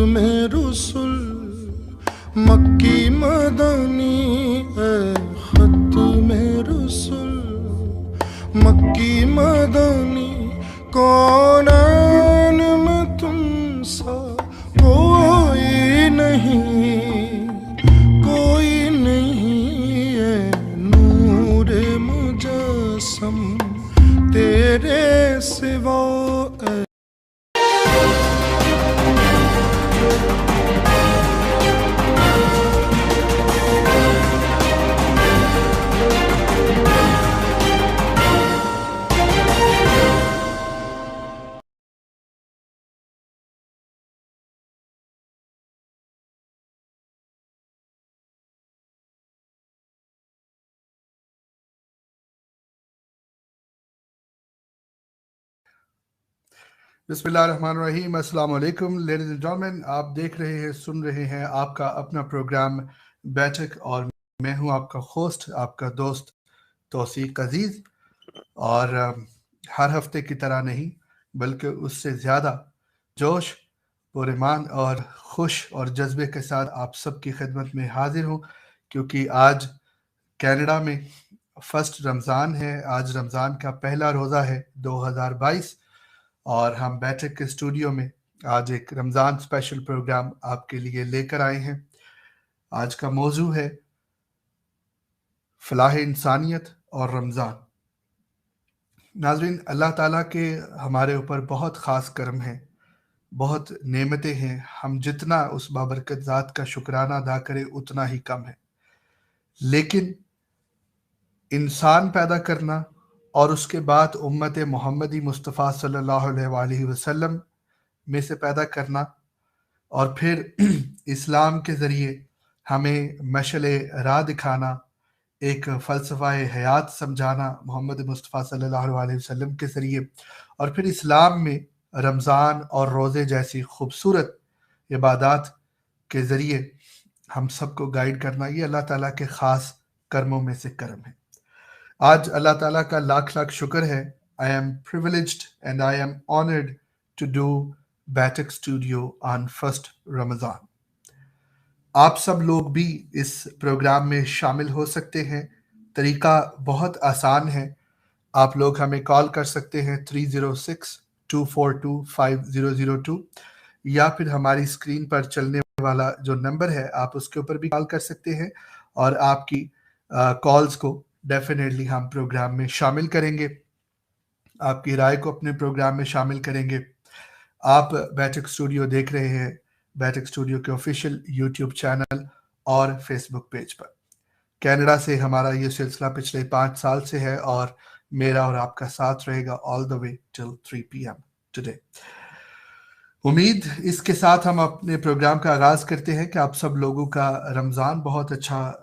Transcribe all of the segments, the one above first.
میں رسول مکی مدنی اے خط میں رسول مکی مدنی کونین میں تم سا کوئی نہیں اے نور مجسم تیرے سوا اے بسم اللہ الرحمن الرحیم. السلام علیکم لیڈیز اینڈ جینٹلمین. آپ دیکھ رہے ہیں، سن رہے ہیں آپ کا اپنا پروگرام بیٹھک، اور میں ہوں آپ کا ہوسٹ، آپ کا دوست توثیق عزیز. اور ہر ہفتے کی طرح نہیں بلکہ اس سے زیادہ جوش، پرایمان اور خوش اور جذبے کے ساتھ آپ سب کی خدمت میں حاضر ہوں، کیونکہ آج کینیڈا میں فرسٹ رمضان ہے. آج رمضان کا پہلا روزہ ہے 2022، اور ہم بیٹھک کے اسٹوڈیو میں آج ایک رمضان اسپیشل پروگرام آپ کے لیے لے کر آئے ہیں. آج کا موضوع ہے فلاح انسانیت اور رمضان. ناظرین، اللہ تعالیٰ کے ہمارے اوپر بہت خاص کرم ہیں، بہت نعمتیں ہیں. ہم جتنا اس بابرکت ذات کا شکرانہ ادا کریں اتنا ہی کم ہے. لیکن انسان پیدا کرنا اور اس کے بعد امت محمدی مصطفیٰ صلی اللہ علیہ وآلہ وسلم میں سے پیدا کرنا، اور پھر اسلام کے ذریعے ہمیں مشعل راہ دکھانا، ایک فلسفہ حیات سمجھانا محمد مصطفیٰ صلی اللہ علیہ وسلم کے ذریعے، اور پھر اسلام میں رمضان اور روزے جیسی خوبصورت عبادات کے ذریعے ہم سب کو گائیڈ کرنا، یہ اللہ تعالیٰ کے خاص کرموں میں سے کرم ہے. آج اللہ تعالیٰ کا لاکھ لاکھ شکر ہے. I am privileged and I am honored to do Batik Studio on first Ramadan. آپ سب لوگ بھی اس پروگرام میں شامل ہو سکتے ہیں. طریقہ بہت آسان ہے. آپ لوگ ہمیں کال کر سکتے ہیں 306-242-5002، یا پھر ہماری اسکرین پر چلنے والا جو نمبر ہے آپ اس کے اوپر بھی کال کر سکتے ہیں، اور آپ کی کالز کو ڈیفینیٹلی ہم پروگرام میں شامل کریں گے، آپ کی رائے کو اپنے پروگرام میں شامل کریں گے. آپ بیٹھک اسٹوڈیو دیکھ رہے ہیں بیٹھک اسٹوڈیو کے آفیشیل یوٹیوب چینل اور فیس بک پیج پر. کینیڈا سے ہمارا یہ سلسلہ پچھلے 5 سال سے ہے، اور میرا اور آپ کا ساتھ رہے گا all the way till 3 p.m. today. امید اس کے ساتھ ہم اپنے پروگرام کا آغاز کرتے ہیں کہ آپ سب لوگوں کا رمضان بہت اچھا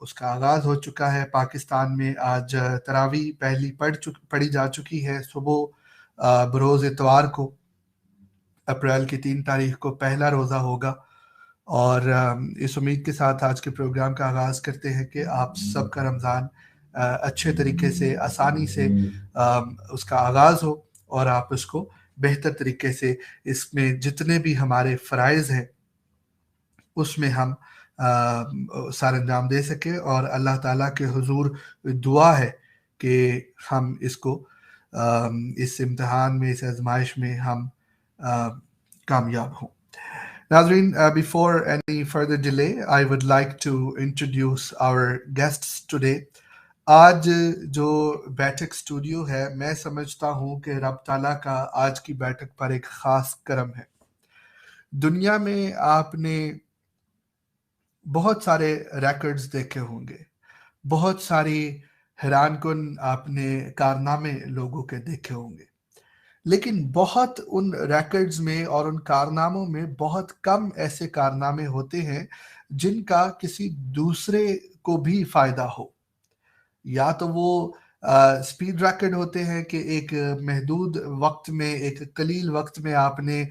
اس کا آغاز ہو چکا ہے. پاکستان میں آج تراویح پہلی پڑھی جا چکی ہے. صبح بروز اتوار کو اپریل کی 3 تاریخ کو پہلا روزہ ہوگا، اور اس امید کے ساتھ آج کے پروگرام کا آغاز کرتے ہیں کہ آپ سب کا رمضان اچھے طریقے سے، آسانی سے اس کا آغاز ہو، اور آپ اس کو بہتر طریقے سے، اس میں جتنے بھی ہمارے فرائض ہیں اس میں ہم سار انجام دے سکیں. اور اللہ تعالیٰ کے حضور دعا ہے کہ ہم اس کو اس امتحان میں، اس آزمائش میں ہم کامیاب ہوں. ناظرین، before any further delay, I would like to introduce our guests today. آج جو بیٹھک اسٹوڈیو ہے، میں سمجھتا ہوں کہ رب تعالیٰ کا آج کی بیٹھک پر ایک خاص کرم ہے. دنیا میں آپ نے بہت سارے ریکارڈز دیکھے ہوں گے، بہت ساری حیران کن آپ نے کارنامے لوگوں کے دیکھے ہوں گے، لیکن بہت ان ریکارڈز میں اور ان کارناموں میں بہت کم ایسے کارنامے ہوتے ہیں جن کا کسی دوسرے کو بھی فائدہ ہو. یا تو وہ سپیڈ ریکارڈ ہوتے ہیں کہ ایک محدود وقت میں، ایک قلیل وقت میں آپ نے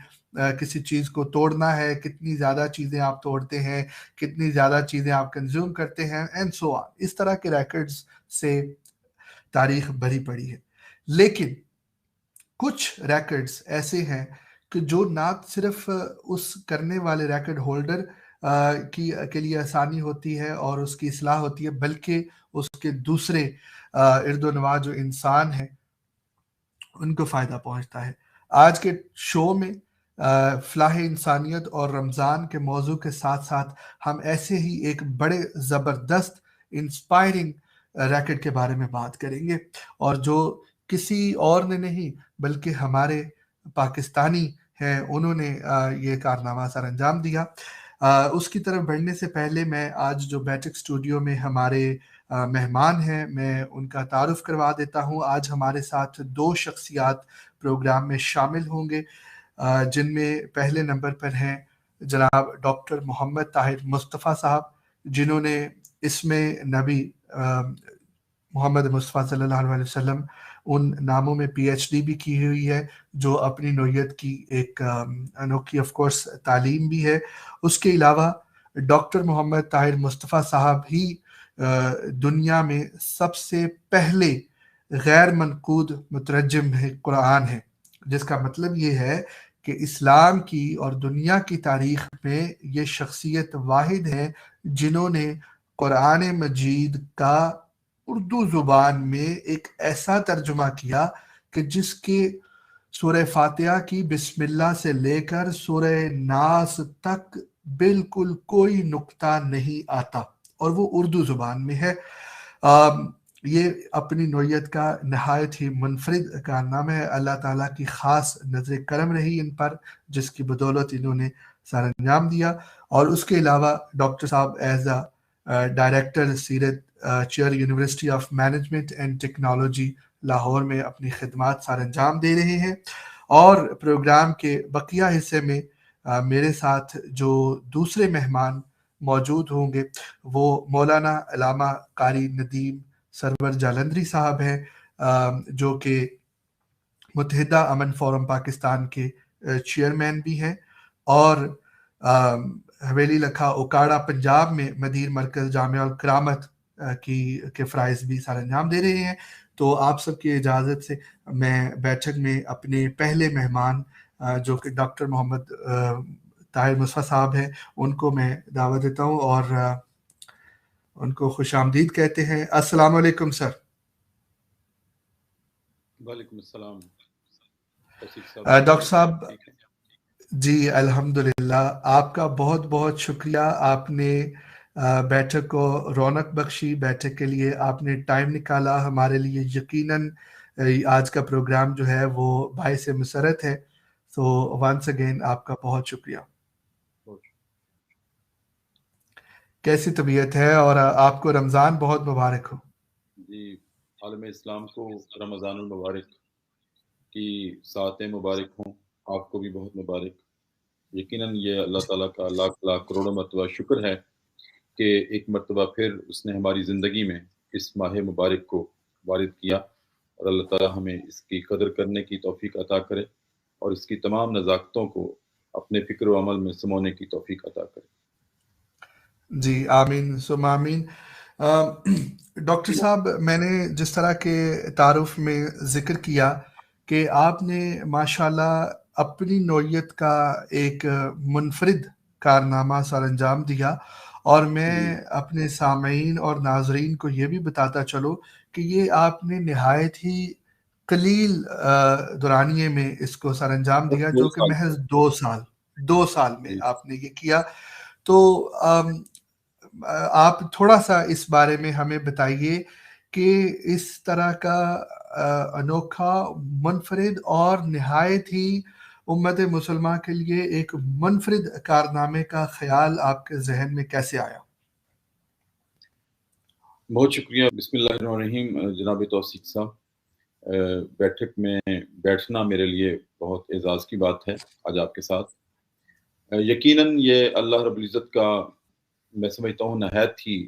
کسی چیز کو توڑنا ہے، کتنی زیادہ چیزیں آپ توڑتے ہیں، کتنی زیادہ چیزیں آپ کنزیوم کرتے ہیں، اینڈ سو آن. اس طرح کے ریکارڈز سے تاریخ بھری پڑی ہے. لیکن کچھ ریکارڈز ایسے ہیں کہ جو نہ صرف اس کرنے والے ریکارڈ ہولڈر کے لیے آسانی ہوتی ہے اور اس کی اصلاح ہوتی ہے، بلکہ اس کے دوسرے ارد و نواح جو انسان ہیں ان کو فائدہ پہنچتا ہے۔ آج کے شو میں فلاح انسانیت اور رمضان کے موضوع کے ساتھ ساتھ ہم ایسے ہی ایک بڑے زبردست انسپائرنگ ریکٹ کے بارے میں بات کریں گے، اور جو کسی اور نے نہیں بلکہ ہمارے پاکستانی ہیں، انہوں نے یہ کارنامہ سر انجام دیا۔ اس کی طرف بڑھنے سے پہلے میں آج جو بیٹھک اسٹوڈیو میں ہمارے مہمان ہیں میں ان کا تعارف کروا دیتا ہوں۔ آج ہمارے ساتھ 2 شخصیات پروگرام میں شامل ہوں گے، جن میں پہلے نمبر پر ہیں جناب ڈاکٹر محمد طاہر مصطفیٰ صاحب، جنہوں نے اسم نبی محمد مصطفیٰ صلی اللہ علیہ وسلم ان ناموں میں پی ایچ ڈی بھی کی ہوئی ہے، جو اپنی نوعیت کی ایک انوکھی آف کورس تعلیم بھی ہے۔ اس کے علاوہ ڈاکٹر محمد طاہر مصطفیٰ صاحب ہی دنیا میں سب سے پہلے غیر منقود مترجم قرآن ہے، جس کا مطلب یہ ہے کہ اسلام کی اور دنیا کی تاریخ میں یہ شخصیت واحد ہے جنہوں نے قرآن مجید کا اردو زبان میں ایک ایسا ترجمہ کیا کہ جس کے سورہ فاتحہ کی بسم اللہ سے لے کر سورہ ناس تک بالکل کوئی نقطہ نہیں آتا، اور وہ اردو زبان میں ہے۔ یہ اپنی نوعیت کا نہایت ہی منفرد کارنامہ ہے۔ اللہ تعالیٰ کی خاص نظر کرم رہی ان پر، جس کی بدولت انہوں نے سر انجام دیا۔ اور اس کے علاوہ ڈاکٹر صاحب ایز اے ڈائریکٹر سیرت chair university of management and technology Lahore میں اپنی خدمات سر انجام دے رہے ہیں۔ اور پروگرام کے بقیہ حصے میں میرے ساتھ جو دوسرے مہمان موجود ہوں گے وہ مولانا علامہ قاری ندیم سرور جالندری صاحب ہیں، جو کہ متحدہ امن فورم پاکستان کے چیئرمین بھی ہیں، اور حویلی لکھا اوکاڑا پنجاب میں مدیر مرکز جامعہ الکرامت کے فرائض بھی سر انجام دے رہے ہیں۔ تو آپ سب کی اجازت سے میں بیٹھک میں اپنے پہلے مہمان جو کہ ڈاکٹر محمد طاہر مصطفیٰ صاحب ہیں ان کو میں دعوت دیتا ہوں اور ان کو خوش آمدید کہتے ہیں۔ السلام علیکم سر۔ وعلیکم السلام ڈاکٹر صاحب۔ جی الحمدللہ، آپ کا بہت بہت شکریہ، آپ نے بیٹھک کو رونق بخشی، بیٹھک کے لیے آپ نے ٹائم نکالا ہمارے لیے۔ یقیناً آج کا پروگرام جو ہے وہ باعث مسرت ہے، تو ونس اگین آپ کا بہت شکریہ۔ کیسی طبیعت ہے اور آپ کو رمضان بہت مبارک ہو۔ جی عالم اسلام کو رمضان المبارک کی ساعتیں مبارک ہوں، آپ کو بھی بہت مبارک۔ یقیناً یہ اللہ تعالیٰ کا لاکھ لاکھ کروڑوں مرتبہ شکر ہے کہ ایک مرتبہ پھر اس نے ہماری زندگی میں اس ماہ مبارک کو وارد کیا، اور اللہ تعالیٰ ہمیں اس کی قدر کرنے کی توفیق عطا کرے اور اس کی تمام نزاکتوں کو اپنے فکر و عمل میں سمونے کی توفیق عطا کرے۔ جی آمین ثم آمین۔ ڈاکٹر صاحب، میں نے جس طرح کے تعارف میں ذکر کیا کہ آپ نے ماشاءاللہ اپنی نوعیت کا ایک منفرد کارنامہ سر انجام دیا، اور میں اپنے سامعین اور ناظرین کو یہ بھی بتاتا چلوں کہ یہ آپ نے نہایت ہی قلیل دورانیے میں اس کو سر انجام دیا، جو کہ محض 2 سال میں آپ نے یہ کیا۔ تو آپ تھوڑا سا اس بارے میں ہمیں بتائیے کہ اس طرح کا انوکھا، منفرد اور نہایت ہی امت مسلمہ کے لیے ایک منفرد کارنامے کا خیال آپ کے ذہن میں کیسے آیا؟ بہت شکریہ۔ بسم اللہ الرحمن الرحیم۔ جناب توثیق صاحب، بیٹھک میں بیٹھنا میرے لیے بہت اعزاز کی بات ہے آج آپ کے ساتھ۔ یقیناً یہ اللہ رب العزت کا میں سمجھتا ہوں نہایت ہی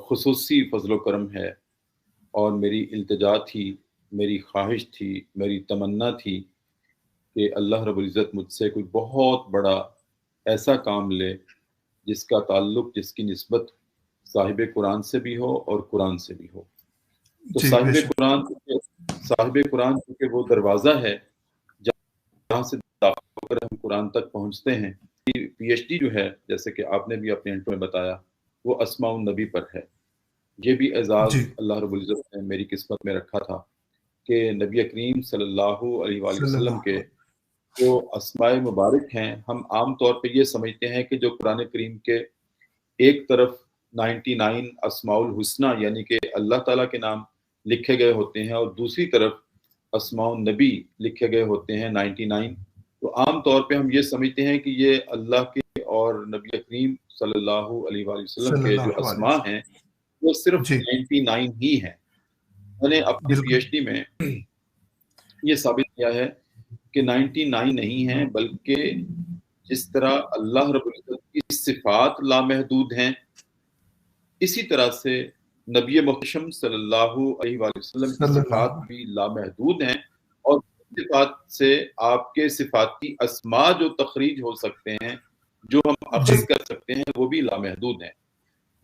خصوصی فضل و کرم ہے، اور میری التجا تھی، میری خواہش تھی، میری تمنا تھی کہ اللہ رب العزت مجھ سے کوئی بہت بڑا ایسا کام لے جس کا تعلق، جس کی نسبت صاحب قرآن سے بھی ہو اور قرآن سے بھی ہو۔ تو صاحب قرآن کیونکہ وہ دروازہ ہے جہاں سے پر ہم قرآن تک پہنچتے ہیں. پی ایچ ڈی جو ہے جیسے کہ آپ نے بھی اپنے انٹرو میں بتایا وہ اسماء النبی پر ہے. یہ بھی اعزاز جی اللہ رب العزت نے میری قسمت میں رکھا تھا کہ نبی کریم صلی اللہ علیہ وآلہ صلی وسلم اللہ کے جو اسماء مبارک ہیں ہم عام طور پہ یہ سمجھتے ہیں کہ جو قرآن کریم کے ایک طرف 99 اسماء الحسنہ یعنی کہ اللہ تعالیٰ کے نام لکھے گئے ہوتے ہیں اور دوسری طرف اسماء النبی لکھے گئے ہوتے ہیں 99. تو عام طور پہ ہم یہ سمجھتے ہیں کہ یہ اللہ کے اور نبی کریم صلی اللہ علیہ وآلہ وسلم صلی کے جو اللہ علیہ اسماء وسلم. ہیں وہ صرف جی 99 ہی ہیں. میں نے اپنی پی بالکل ایچ ڈی میں یہ ثابت کیا ہے کہ 99 نہیں ہیں بلکہ جس طرح اللہ رب العزت کی صفات لامحدود ہیں اسی طرح سے نبی محتشم صلی اللہ علیہ وآلہ وسلم کی صلی اللہ صفات بھی لامحدود ہیں اور صفات سے آپ کے صفاتی اسماء جو تخریج ہو سکتے ہیں جو ہم جی اخذ کر سکتے ہیں وہ بھی لامحدود ہیں.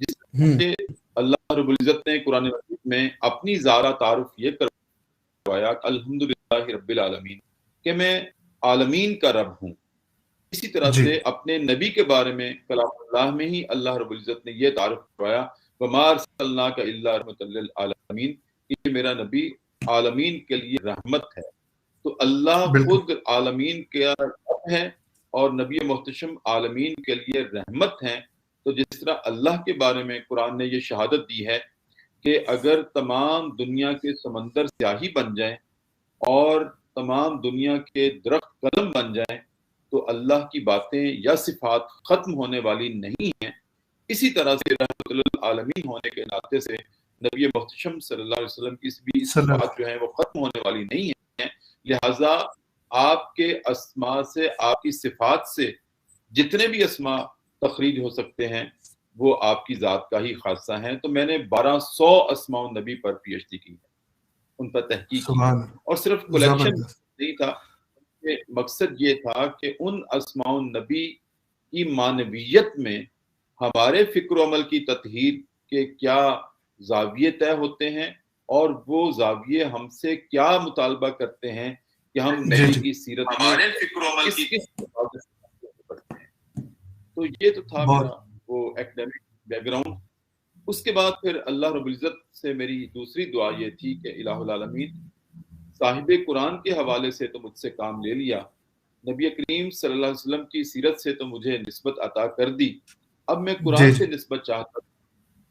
جس ہوں سے اللہ رب العزت نے قرآن مجید میں اپنی ذاتِ تعارف یہ کروایا الحمدللہ رب العالمین کہ میں عالمین کا رب ہوں. اسی طرح جی سے اپنے نبی کے بارے میں کلام اللہ میں ہی اللہ رب العزت نے یہ تعارف کروایا وَمَا أَرْسَلْنَاكَ إِلَّا رَحْمَةً لِلْعَالَمِينَ کہ میرا نبی عالمین کے لیے رحمت ہے. تو اللہ بالکل خود عالمین کا رب ہے اور نبی محتشم عالمین کے لیے رحمت ہیں. تو جس طرح اللہ کے بارے میں قرآن نے یہ شہادت دی ہے کہ اگر تمام دنیا کے سمندر سیاہی بن جائیں اور تمام دنیا کے درخت قلم بن جائیں تو اللہ کی باتیں یا صفات ختم ہونے والی نہیں ہیں. اسی طرح سے رحمت للعالمین ہونے کے ناطے سے نبی محتشم صلی اللہ علیہ وسلم کی بھی صلی اللہ صفات جو ہیں وہ ختم ہونے والی نہیں ہیں. لہٰذا آپ کے اسماء سے آپ کی صفات سے جتنے بھی اسماء تخریج ہو سکتے ہیں وہ آپ کی ذات کا ہی خاصہ ہیں. تو میں نے 1200 اسماء النبی پر پی ایچ ڈی کی ہے, ان پر تحقیق کی سبحان اور صرف کلیکشن زبردست. نہیں تھا. مقصد یہ تھا کہ ان اسماء النبی کی معنویت میں ہمارے فکر و عمل کی تطہیر کے کیا زاویے طے ہوتے ہیں اور وہ زاویے ہم سے کیا مطالبہ کرتے ہیں کہ ہم نبی کی سیرت ہمارے فکر و عمل کی پڑھتے ہیں. تو یہ تو تھا میرا وہ ایکڈیمک بیک گراؤنڈ. اس کے بعد پھر اللہ رب العزت سے میری دوسری دعا یہ تھی کہ الہ العالمین صاحب قرآن کے حوالے سے تو مجھ سے کام لے لیا, نبی کریم صلی اللہ علیہ وسلم کی سیرت سے تو مجھے نسبت عطا کر دی, اب میں قرآن سے نسبت چاہتا ہوں.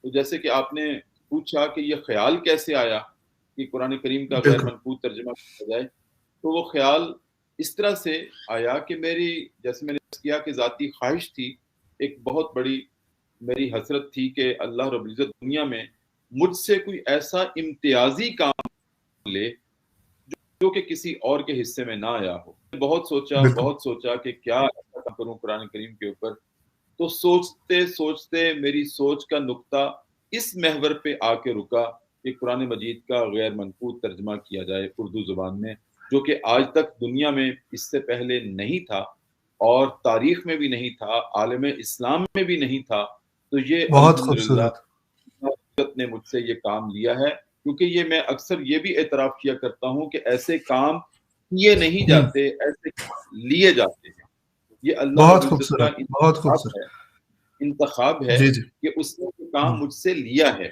تو جیسے کہ آپ نے پوچھا کہ یہ خیال کیسے آیا کہ قرآن کریم کا غیر منقوط ترجمہ کیا جائے, تو وہ خیال اس طرح سے آیا کہ میری جیسے میں نے کیا کہ ذاتی خواہش تھی, ایک بہت بڑی میری حسرت تھی کہ اللہ رب العزت دنیا میں مجھ سے کوئی ایسا امتیازی کام لے جو کہ کسی اور کے حصے میں نہ آیا ہو. بہت سوچا کہ کیا ایسا کام کروں قرآن کریم کے اوپر. تو سوچتے سوچتے میری سوچ کا نقطہ اس محور پہ آ کے رکا کہ قرآن مجید کا غیر منقوط ترجمہ کیا جائے اردو زبان میں, جو کہ آج تک دنیا میں اس سے پہلے نہیں تھا اور تاریخ میں بھی نہیں تھا, عالم اسلام میں بھی نہیں تھا. تو یہ بہت الحمدللہ خوبصورت نے مجھ سے یہ کام لیا ہے, کیونکہ یہ میں اکثر یہ بھی اعتراف کیا کرتا ہوں کہ ایسے کام کیے نہیں جاتے, ایسے لیے جاتے ہیں. یہ اللہ بہت رب العزت کا خوبصورت انتخاب ہے جی جی کہ اس نے یہ کام مجھ سے لیا ہے.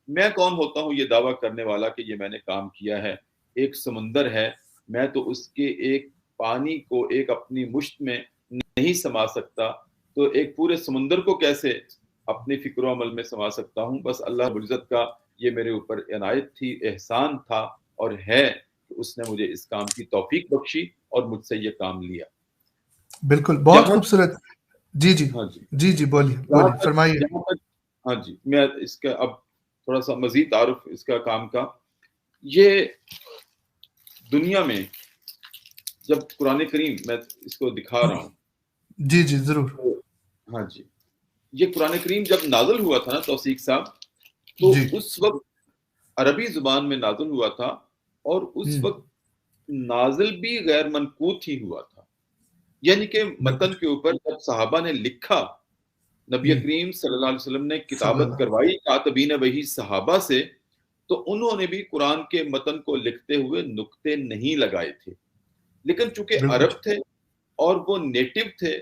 میں کون ہوتا ہوں یہ دعویٰ کرنے والا کہ یہ میں نے کام کیا ہے. ایک سمندر ہے, میں تو اس کے ایک پانی کو ایک اپنی مشت میں نہیں سما سکتا, تو ایک پورے سمندر کو کیسے اپنی فکر و عمل میں سما سکتا ہوں. بس اللہ رب العزت کا یہ میرے اوپر عنایت تھی, احسان تھا اور ہے کہ اس نے مجھے اس کام کی توفیق بخشی اور مجھ سے یہ کام لیا. بالکل بہت خوبصورت. جی جی ہاں جی جی بولیے فرمائیے. ہاں جی, میں اس کا اب تھوڑا سا مزید تعارف اس کا کام کا. یہ دنیا میں جب قرآن کریم میں اس کو دکھا رہا ہوں. جی جی ضرور. ہاں جی, یہ قرآن کریم جب نازل ہوا تھا نا توثیق صاحب, تو اس وقت عربی زبان میں نازل ہوا تھا اور اس وقت نازل بھی غیر منقوط ہی ہوا تھا. یعنی کہ متن کے اوپر جب صحابہ نے لکھا, نبی کریم صلی اللہ علیہ وسلم نے کتابت کروائی کاتبین وحی صحابہ سے, تو انہوں نے بھی قرآن کے متن کو لکھتے ہوئے نقطے نہیں لگائے تھے. لیکن چونکہ عرب تھے اور وہ نیٹو تھے،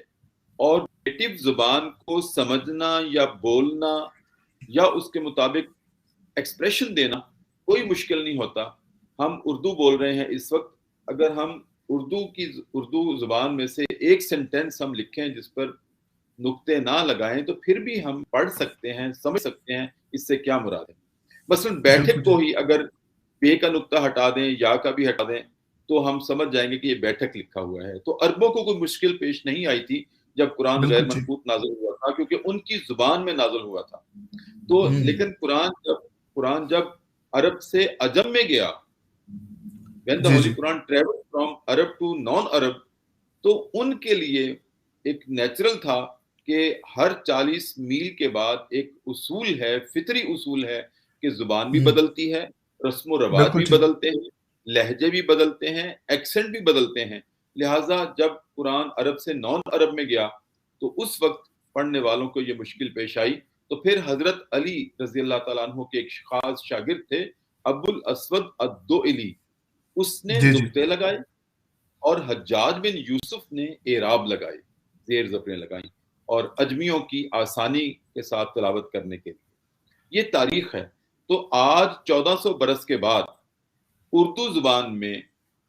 اور نیٹو زبان کو سمجھنا یا بولنا یا اس کے مطابق ایکسپریشن دینا کوئی مشکل نہیں ہوتا. ہم اردو بول رہے ہیں اس وقت، اگر ہم اردو زبان میں سے ایک سینٹینس ہم لکھیں جس پر نقطے نہ لگائیں تو پھر بھی ہم پڑھ سکتے ہیں، سمجھ سکتے ہیں اس سے کیا مراد ہے. مثلا بیٹھک کو ہی اگر بے کا نقطہ ہٹا دیں، یا کا بھی ہٹا دیں، تو ہم سمجھ جائیں گے کہ یہ بیٹھک لکھا ہوا ہے. تو عربوں کو کوئی مشکل پیش نہیں آئی تھی جب قرآن غیر منقوط نازل ہوا تھا، کیونکہ ان کی زبان میں نازل ہوا تھا. تو لیکن قرآن جب عرب سے عجم میں گیا، when the Holy Quran traveled from Arab to non-Arab، تو ان کے لیے ایک نیچرل تھا کہ ہر 40 میل کے بعد ایک اصول ہے، فطری اصول ہے کہ زبان بھی بدلتی ہے، رسم و رواج بھی بدلتے ہیں، لہجے بھی بدلتے ہیں، ایکسنٹ بھی بدلتے ہیں. لہٰذا جب قرآن عرب سے نان عرب میں گیا تو اس وقت پڑھنے والوں کو یہ مشکل پیش آئی. تو پھر حضرت علی رضی اللہ تعالیٰ عنہ کے ایک خاص شاگرد تھے ابو الاسود الدؤلی، اس نے نقطے لگائے، اور حجاج بن یوسف نے اعراب لگائے، زیر زبریں لگائیں، اور اجمیوں کی آسانی کے ساتھ تلاوت کرنے کے لیے. یہ تاریخ ہے. تو آج 1400 برس کے بعد اردو زبان میں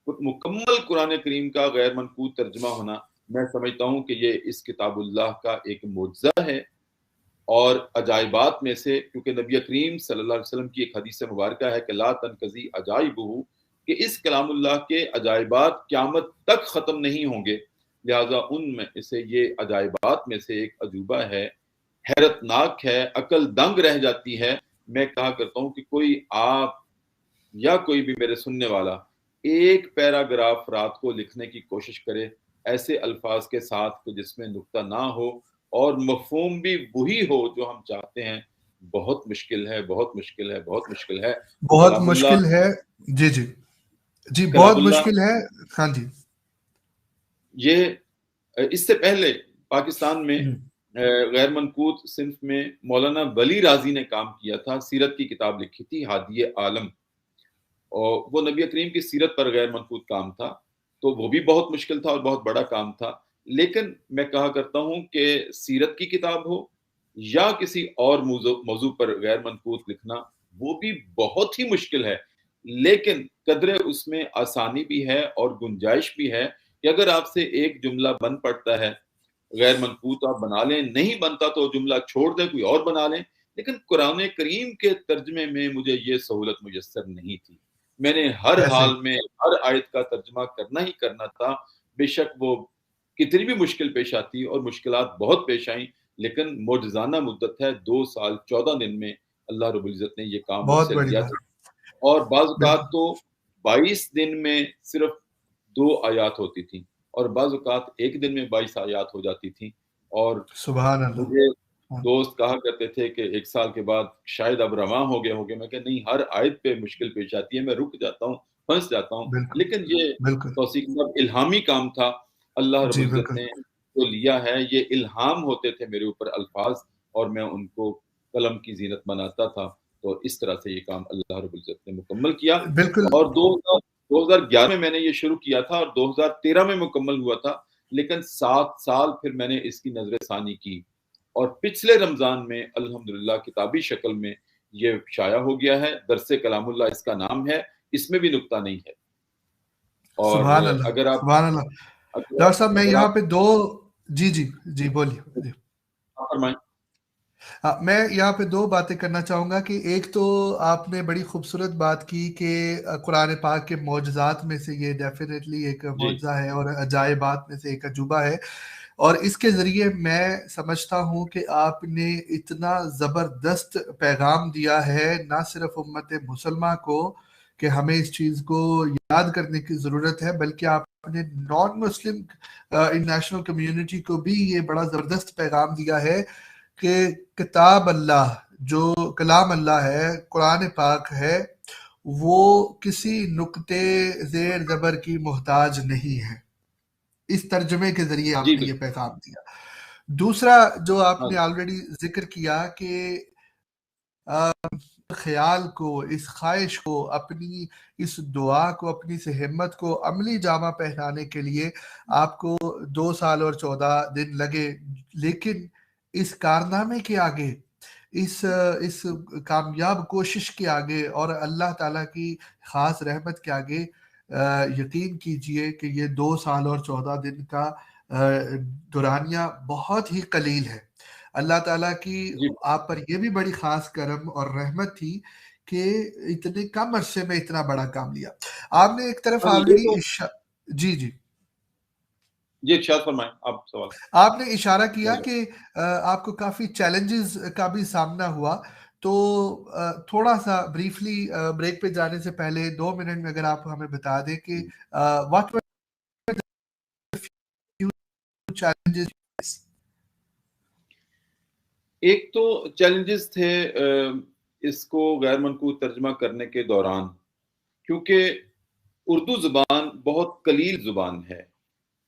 مکمل قرآن کریم کا غیر منقوط ترجمہ ہونا، میں سمجھتا ہوں کہ یہ اس کتاب اللہ کا ایک معجزہ ہے اور عجائبات میں سے. کیونکہ نبی کریم صلی اللہ علیہ وسلم کی ایک حدیث مبارکہ ہے کہ لا تنقضی عجائبہ، کہ اس کلام اللہ کے عجائبات قیامت تک ختم نہیں ہوں گے. لہٰذا ان میں سے یہ عجائبات میں سے ایک عجوبہ ہے، حیرت ناک ہے، عقل دنگ رہ جاتی ہے. میں کہا کرتا ہوں کہ کوئی آپ یا کوئی بھی میرے سننے والا ایک پیراگراف رات کو لکھنے کی کوشش کرے ایسے الفاظ کے ساتھ کہ جس میں نقطہ نہ ہو اور مفہوم بھی وہی ہو جو ہم چاہتے ہیں. بہت مشکل ہے، بہت مشکل ہے، بہت مشکل ہے، بہت مشکل ہے. جی بہت مشکل ہے. ہاں جی. یہ اس سے پہلے پاکستان میں غیر منقوط صنف میں مولانا ولی راضی نے کام کیا تھا، سیرت کی کتاب لکھی تھی ہادی عالم، اور وہ نبی کریم کی سیرت پر غیر منقوط کام تھا. تو وہ بھی بہت مشکل تھا اور بہت بڑا کام تھا. لیکن میں کہا کرتا ہوں کہ سیرت کی کتاب ہو یا کسی اور موضوع پر غیر منقوط لکھنا، وہ بھی بہت ہی مشکل ہے. لیکن قدرے اس میں آسانی بھی ہے اور گنجائش بھی ہے کہ اگر آپ سے ایک جملہ بن پڑتا ہے غیر منقوط آپ بنا لیں، نہیں بنتا تو جملہ چھوڑ دیں، کوئی اور بنا لیں. لیکن قرآن کریم کے ترجمے میں مجھے یہ سہولت میسر نہیں تھی. میں نے ہر حال میں ہر آیت کا ترجمہ کرنا ہی کرنا تھا، بے شک وہ کتنی بھی مشکل پیش آتی اور مشکلات بہت پیش آئیں. لیکن معجزانہ مدت ہے، 2 سال 14 دن میں اللہ رب العزت نے یہ کام مجھ سے لیا تھا. اور بعض اوقات تو 22 دن میں صرف 2 آیات ہوتی تھیں، اور بعض اوقات ایک دن میں 22 آیات ہو جاتی تھیں. اور سبحان اللہ. مجھے دوست کہا کرتے تھے کہ 1 سال کے بعد شاید اب رواں ہو گئے. میں کہ نہیں، ہر آیت پہ مشکل پیش آتی ہے، میں رک جاتا ہوں، پھنس جاتا ہوں. لیکن یہ توثیق الہامی کام تھا، اللہ رب العزت نے جو لیا ہے. یہ الہام ہوتے تھے میرے اوپر الفاظ، اور میں ان کو قلم کی زینت بناتا تھا. تو اس طرح سے یہ کام اللہ رب العزت نے مکمل کیا. اور 2011 میں نے یہ شروع کیا تھا اور 2013 میں مکمل ہوا تھا. لیکن 7 سال پھر میں نے اس کی نظر ثانی کی، اور پچھلے رمضان میں الحمدللہ کتابی شکل میں یہ شائع ہو گیا ہے. درس کلام اللہ اس کا نام ہے، اس میں بھی نقطہ نہیں ہے. اور سبحان اللہ. اگر آپ سبحان اللہ. ڈاکٹر صاحب میں یہاں پہ جی بولیے. فرمائیں. میں یہاں پہ 2 باتیں کرنا چاہوں گا کہ ایک تو آپ نے بڑی خوبصورت بات کی کہ قرآن پاک کے معجزات میں سے یہ ڈیفینیٹلی ایک معجزہ ہے اور عجائبات میں سے ایک عجوبہ ہے. اور اس کے ذریعے میں سمجھتا ہوں کہ آپ نے اتنا زبردست پیغام دیا ہے نہ صرف امت مسلمہ کو کہ ہمیں اس چیز کو یاد کرنے کی ضرورت ہے، بلکہ آپ نے نان مسلم انٹرنیشنل کمیونٹی کو بھی یہ بڑا زبردست پیغام دیا ہے کہ کتاب اللہ جو کلام اللہ ہے، قرآن پاک ہے، وہ کسی نقطے زیر زبر کی محتاج نہیں ہے. اس ترجمے کے ذریعے آپ نے یہ پیغام دیا. دوسرا جو آپ نے آلریڈی ذکر کیا کہ خیال کو، اس خواہش کو، اپنی اس دعا کو، اپنی اس ہمت کو عملی جامہ پہنانے کے لیے آپ کو 2 سال اور 14 دن لگے، لیکن اس کارنامے کے آگے، اس کامیاب کوشش کے آگے اور اللہ تعالیٰ کی خاص رحمت کے آگے یقین کیجئے کہ یہ 2 سال اور 14 دن کا دورانیہ بہت ہی قلیل ہے۔ اللہ تعالیٰ کی جی آپ پر یہ بھی بڑی خاص کرم اور رحمت تھی کہ اتنے کم عرصے میں اتنا بڑا کام لیا۔ آپ نے ایک طرف آلریڈی جی جی جی ارشاد فرمائیں آپ سوال۔ آپ نے اشارہ کیا کہ آپ کو کافی چیلنجز کا بھی سامنا ہوا، تو تھوڑا سا بریفلی بریک پہ جانے سے پہلے 2 منٹ میں اگر آپ ہمیں بتا دیں کہ what were the few challenges؟ ایک تو چیلنجز تھے اس کو غیر منقول ترجمہ کرنے کے دوران، کیونکہ اردو زبان بہت قلیل زبان ہے،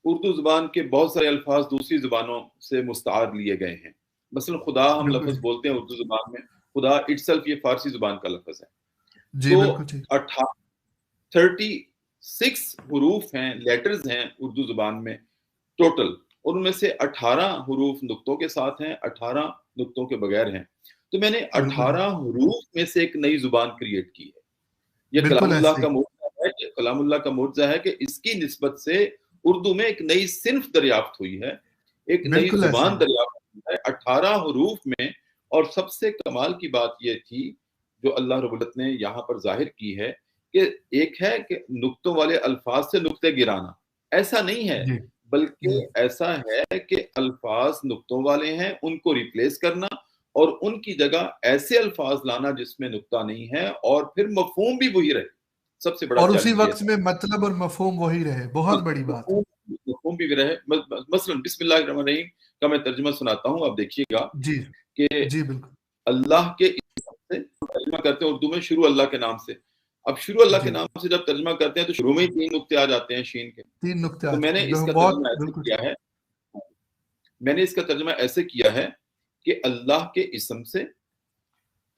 اردو زبان کے بہت سارے الفاظ دوسری زبانوں سے مستعار لیے گئے ہیں۔ مثلا خدا ہم لفظ بولتے ہیں اردو زبان میں، خدا اٹسلف یہ فارسی زبان کا لفظ ہے۔ جی بالکل ٹھیک۔ 36 حروف ہیں، لیٹرز ہیں اردو زبان میں ٹوٹل، اور ان میں سے 18 حروف نقطوں کے ساتھ ہیں، 18 نقطوں کے بغیر ہیں۔ تو میں نے 18 حروف میں سے ایک نئی زبان کریٹ کی ہے۔ یہ کلام اللہ کا معجزہ ہے کہ کلام اللہ کا معجزہ ہے کہ اس کی نسبت سے اردو میں ایک نئی صنف دریافت ہوئی ہے، ایک نئی زبان دریافت ہوئی ہے 18 حروف میں۔ اور سب سے کمال کی بات یہ تھی جو اللہ رب العزت نے یہاں پر ظاہر کی ہے کہ ایک ہے کہ نقطوں والے الفاظ سے نقطے گرانا، ایسا نہیں ہے، بلکہ ایسا ہے کہ الفاظ نقطوں والے ہیں ان کو ریپلیس کرنا اور ان کی جگہ ایسے الفاظ لانا جس میں نقطہ نہیں ہے، اور پھر مفہوم بھی وہی رہے۔ سب سے بڑا اور اسی وقت میں مطلب اور مفہوم وہی رہے، بہت بڑی بات۔ مفہوم بھی رہے۔ مثلا بسم اللہ الرحمن الرحیم کا میں ترجمہ سناتا ہوں، آپ دیکھیے گا کہ جی بالکل اللہ کے سے ترجمہ کرتے ہیں اردو میں شروع اللہ کے نام سے۔ اب شروع اللہ کے نام سے جب ترجمہ کرتے ہیں تو شروع میں ہی 3 نقطے آ جاتے ہیں شین کے۔ 3 نقطے۔ تو میں نے اس کا ترجمہ ایسے کیا ہے، میں نے اس کا ترجمہ ایسے کیا ہے کہ اللہ کے اسم سے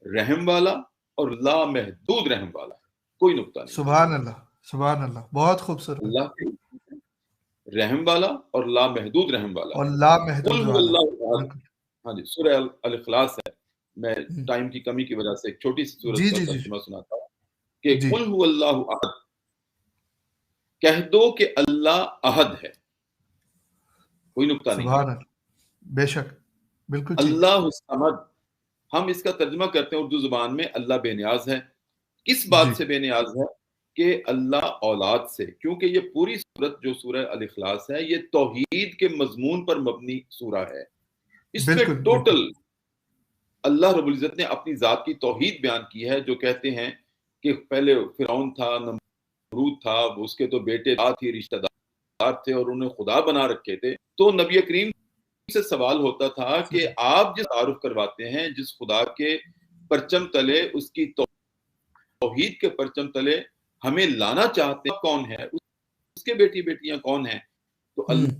رحم والا اور لامحدود رحم والا، کوئی نقطہ نہیں۔ سبحان اللہ، سبحان اللہ، بہت خوبصورت۔ اللہ کے رحم والا اور لامحدود رحم والا، اور لامحدود والا۔ ہاں جی، سورہ الاخلاص ہے۔ میں ٹائم کی کمی کی وجہ سے ایک چھوٹی سی سورت کا ترجمہ سناتا ہوں کہ قل هو اللہ احد، کہہ دو کہ اللہ احد ہے، کوئی نقطہ نہیں۔ سبحان اللہ، بے شک، بالکل ٹھیک۔ اللہ الصمد، ہم اس کا ترجمہ کرتے ہیں اردو زبان میں اللہ بے نیاز ہے۔ کس بات سے بے نیاز ہے؟ کہ اللہ اولاد سے، کیونکہ یہ پوری سورت جو سورہ الاخلاص ہے یہ توحید کے مضمون پر مبنی سورہ ہے۔ اس میں ٹوٹل اللہ رب العزت نے اپنی ذات کی توحید بیان کی ہے، جو کہتے ہیں کہ پہلے فرعون تھا، نمرود تھا، اس کے تو بیٹے تھے، رشتہ دار تھے اور انہیں خدا بنا رکھے تھے۔ تو نبی کریم سے سوال ہوتا تھا کہ آپ جس تعارف کرواتے ہیں جس خدا کے پرچم تلے، اس کی توحید کے پرچم تلے ہمیں لانا چاہتے ہیں، کون ہے اس کے بیٹی بیٹیاں کون ہیں؟ تو اللہ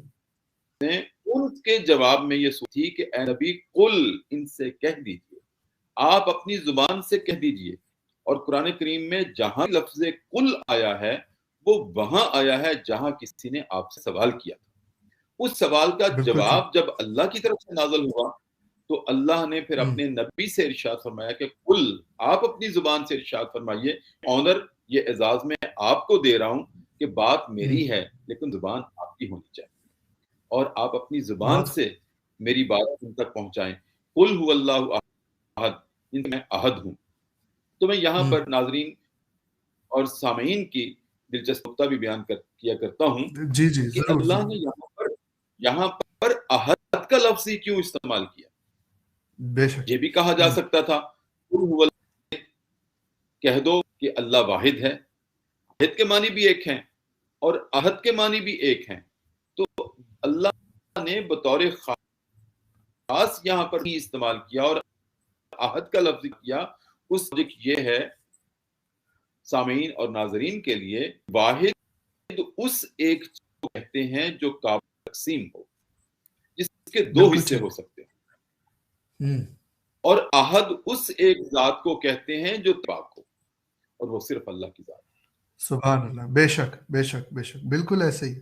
نے ان کے جواب میں یہ تھی کہ اے نبی قل، ان سے کہہ دیجئے، آپ اپنی زبان سے کہہ دیجئے۔ اور قرآن کریم میں جہاں لفظ قل آیا ہے وہ وہاں آیا ہے جہاں کسی نے آپ سے سوال کیا تھا۔ اس سوال کا جواب جب اللہ کی طرف سے نازل ہوا تو اللہ نے پھر اپنے نبی سے ارشاد فرمایا کہ قل، آپ اپنی زبان سے ارشاد فرمائیے۔ آنر، یہ اعزاز میں آپ کو دے رہا ہوں کہ بات میری ہے لیکن زبان آپ کی ہونی چاہیے، اور آپ اپنی زبان سے میری بات ان تک پہنچائیں۔ قل هو اللہ احد، میں احد ہوں۔ تو میں یہاں پر ناظرین اور سامعین کی دلچسپ نقطہ بھی بیان کیا کرتا ہوں کہ اللہ نے یہاں پر احد کا لفظ ہی کیوں استعمال کیا؟ یہ بھی کہا جا سکتا تھا کہہ دو کہ اللہ واحد ہے، واحد کے معنی بھی ایک ہیں اور احد کے معنی بھی ایک ہیں۔ تو اللہ نے بطور خاص یہاں پر ہی استعمال کیا اور احد کا لفظ کیا۔ اس یہ ہے سامعین اور ناظرین کے لیے، واحد اس ایک کو کہتے ہیں جو قابل تقسیم ہو، جس کے 2 حصے ہو سکتے ہیں۔ اور احد اس ایک ذات کو کہتے ہیں جو پاک ہو، اور وہ صرف اللہ کی ذات ہے۔ سبحان اللہ، بے شک بے شک بے شک، بالکل ایسے ہی۔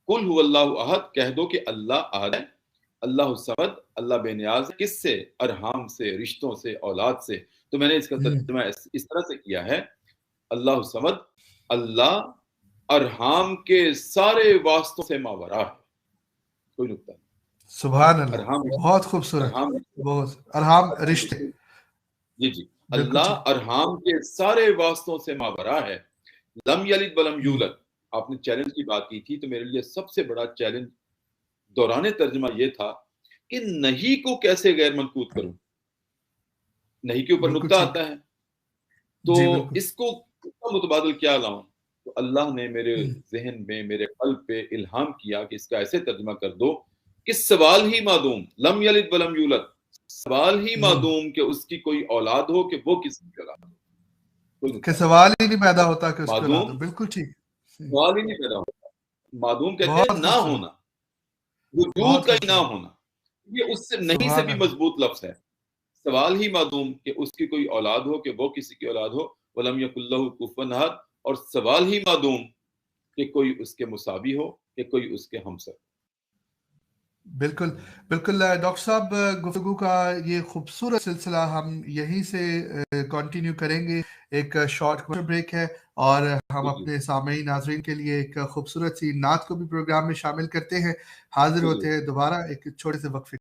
قل هو اللہ احد، کہہ دو کہ اللہ احد ہے، اللہ الصمد، اللہ بے نیاز ہے۔ کس سے؟ ارحام سے، رشتوں سے، اولاد سے۔ تو میں نے اس کا ترجمہ اس طرح سے کیا ہے، اللہ الصمد، اللہ ارحام کے سارے واسطوں سے ماورا ہے، کوئی نقطہ نہیں۔ سبحان اللہ، ارحام بہت خوبصورت، ارحام بہت ارحام رشتے، جی جی، بالکل اللہ ٹھیک۔ ارحام کے سارے واسطوں سے ماورا ہے۔ لم یلد ولم یولد، آپ نے چیلنج کی بات کی تھی، تو میرے لیے سب سے بڑا چیلنج دوران ترجمہ یہ تھا کہ نہیں کو کیسے غیر منقوط کروں، نہیں کے اوپر بالکل نقطہ ٹھیک، آتا ہے، تو جی بالکل، اس کو متبادل کیا لاؤں؟ تو اللہ نے میرے ذہن میں، میرے قلب پہ الہام کیا کہ اس کا ایسے ترجمہ کر دو کہ سوال ہی معدوم، لم یلد ولم یولد، سوال ہی معدوم کہ اس کی کوئی اولاد ہو، کہ وہ کسی کی اولاد ہو، کوئی کہ نقطہ نہیں۔ سوال ہی نہیں پیدا ہوتا کہ اس کو لا دو، معدوم، بالکل ٹھیک، سوال ہی نہیں پیدا ہوتا۔ معدوم کہتے بہت ہیں نہ خوبصورت، ہونا، وجود بہت کا ہی نہ خوبصورت، ہونا، یہ اس سے نہیں سے سبحان بھی اللہ، مضبوط لفظ ہے۔ سوال ہی معدوم کہ اس کی کوئی اولاد ہو، کہ وہ کسی کی اولاد ہو، ولم یکن لہ کفوا احد، اور سوال ہی معدوم کہ کوئی اس کے مساوی ہو، کہ کوئی اس کے ہمسر۔ بالکل بالکل۔ ڈاکٹر صاحب، گفتگو کا یہ خوبصورت سلسلہ ہم یہیں سے کنٹینیو کریں گے۔ ایک شارٹ بریک ہے، اور ہم اپنے سامعین ناظرین کے لیے ایک خوبصورت سی نعت کو بھی پروگرام میں شامل کرتے ہیں۔ حاضر ہوتے ہیں دوبارہ ایک چھوٹے سے وقفے